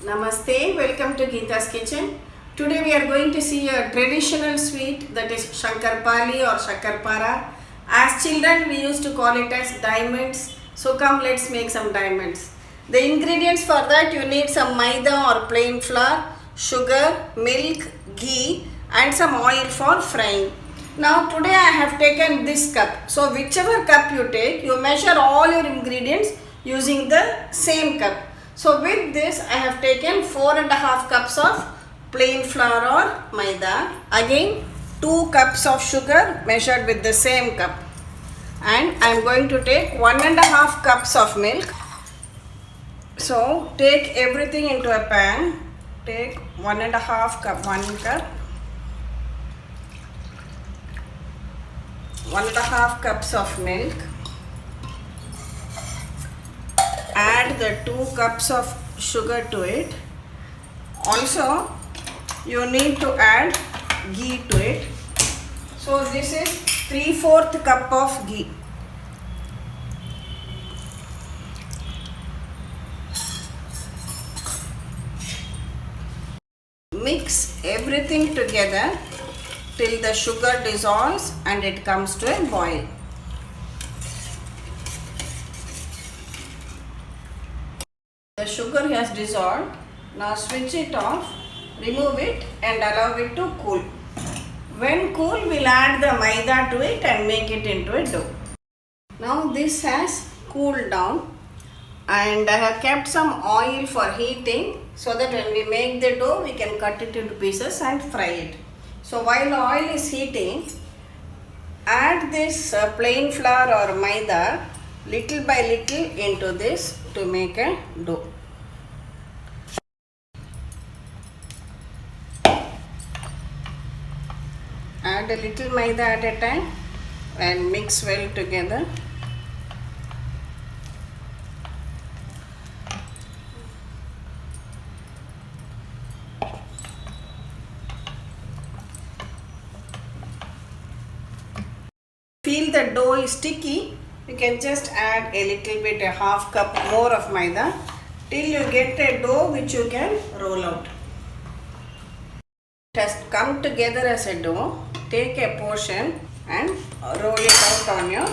Namaste, welcome to Geeta's Kitchen. Today we are going to see a traditional sweet that is Shankarpali or Shakkarpara. As children we used to call it as diamonds. So come, let's make some diamonds. The ingredients for that, you need some Maida or plain flour, sugar, milk, ghee and some oil for frying. Now today I have taken this cup. So whichever cup you take, you measure all your ingredients using the same cup. So with this I have taken 4.5 cups of plain flour or Maida. Again 2 cups of sugar measured with the same cup. And I am going to take 1.5 cups of milk. So take everything into a pan. Take 1.5 cup, 1 cup. 1.5 cups of milk. Add the 2 cups of sugar to it. Also, you need to add ghee to it. So this is 3/4 cup of ghee. Mix everything together till the sugar dissolves and it comes to a boil. The sugar has dissolved. Now switch it off, remove it and allow it to cool. When cool, we'll add the Maida to it and make it into a dough. Now this has cooled down and I have kept some oil for heating so that when we make the dough, we can cut it into pieces and fry it. So while the oil is heating, add this plain flour or Maida little by little into this to make a dough. Add a little Maida at a time and mix well together. Feel the dough is sticky, you can just add a little bit, a half cup more of Maida till you get a dough which you can roll out. It has come together as a dough. Take a portion and roll it out on your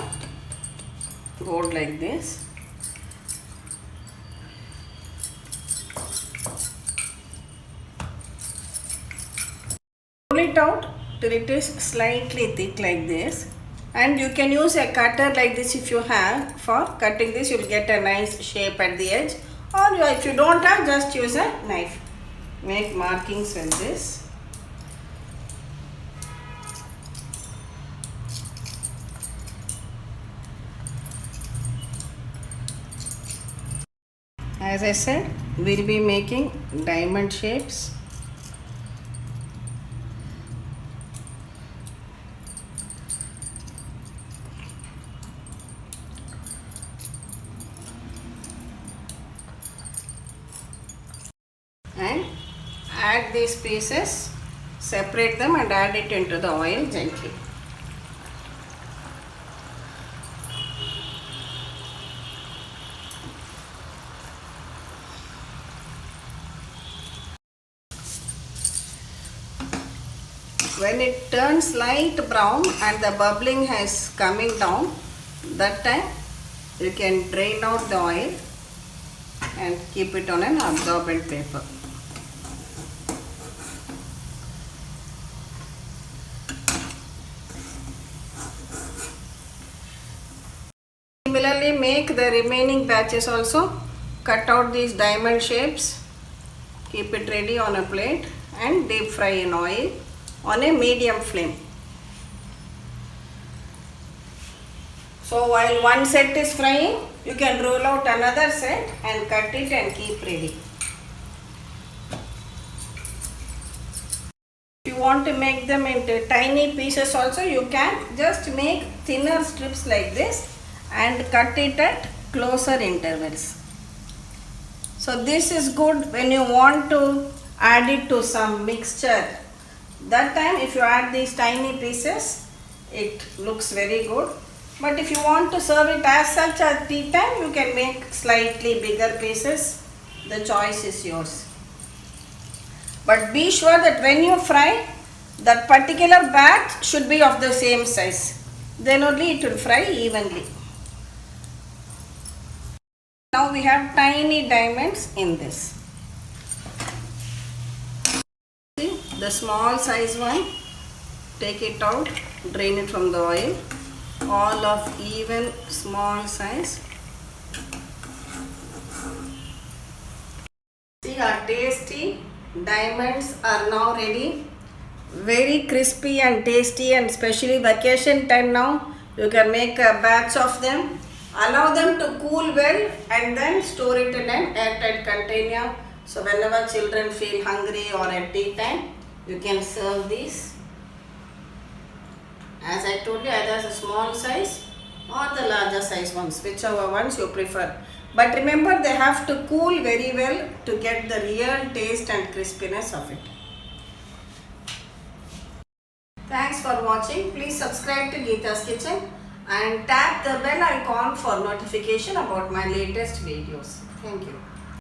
board like this. Roll it out till it is slightly thick like this. And you can use a cutter like this if you have. For cutting this, you will get a nice shape at the edge. Or if you don't have, just use a knife. Make markings with this. As I said, we will be making diamond shapes. And add these pieces, separate them and add it into the oil gently. When it turns light brown and the bubbling is coming down, that time you can drain out the oil and keep it on an absorbent paper. Similarly, make the remaining batches also. Cut out these diamond shapes, keep it ready on a plate and deep fry in oil on a medium flame. So while one set is frying, you can roll out another set and cut it and keep ready. If you want to make them into tiny pieces also, you can just make thinner strips like this and cut it at closer intervals. So this is good when you want to add it to some mixture. That time if you add these tiny pieces, it looks very good. But if you want to serve it as such at tea time, you can make slightly bigger pieces. The choice is yours. But be sure that when you fry, that particular batch should be of the same size. Then only it will fry evenly. Now we have tiny diamonds in this. See, the small size one, take it out, drain it from the oil. All of even small size. See, our tasty diamonds are now ready. Very crispy and tasty, and especially vacation time now, you can make a batch of them. Allow them to cool well and then store it in an airtight container. So whenever children feel hungry or at tea time, you can serve these. As I told you, either the small size or the larger size ones, whichever ones you prefer. But remember, they have to cool very well to get the real taste and crispiness of it. Thanks for watching. Please subscribe to Geeta's Kitchen and tap the bell icon for notification about my latest videos. Thank you.